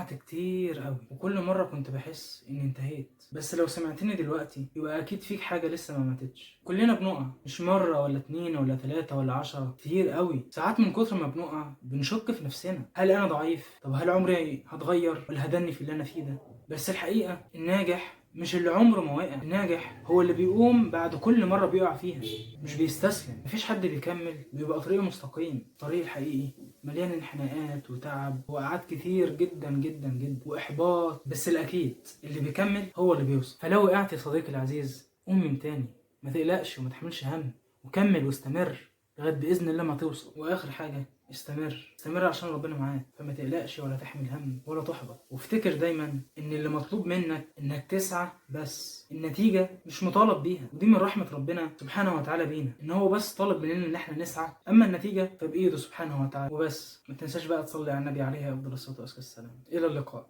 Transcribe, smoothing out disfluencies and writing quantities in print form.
وقعت كتير قوي، وكل مرة كنت بحس اني انتهيت. بس لو سمعتني دلوقتي يبقى اكيد فيك حاجة لسه ما ماتتش. كلنا بنقع، مش مرة ولا اتنين ولا تلاتة ولا 10، كتير قوي. ساعات من كتر ما بنقع بنشك في نفسنا، هل انا ضعيف؟ طب هل عمري هتغير ولا هدني في اللي انا فيه ده؟ بس الحقيقة الناجح مش اللي عمره ما وقع، الناجح هو اللي بيقوم بعد كل مرة بيقع فيها، مش بيستسلم. مفيش حد بيكمل بيبقى طريقه مستقيم. الطريق الحقيقي مليان انحناءات وتعب وقعات كتير جدا جدا جدا واحباط، بس الاكيد اللي بيكمل هو اللي بيوصل. فلو وقعت يا صديقي العزيز قوم من تاني، ما تقلقش وما تحملش هم، وكمل واستمر لغايه باذن الله ما توصل. واخر حاجه استمر عشان ربنا معاك، فما تقلقش ولا تحمل هم ولا تحبط. وافتكر دايما ان اللي مطلوب منك انك تسعى بس، النتيجه مش مطالب بيها. ودي من رحمه ربنا سبحانه وتعالى بينا، ان هو بس طالب مننا ان احنا نسعى، اما النتيجه فبايده سبحانه وتعالى وبس. ما تنساش بقى تصلي على النبي عليه افضل الصلاه والسلام. الى اللقاء.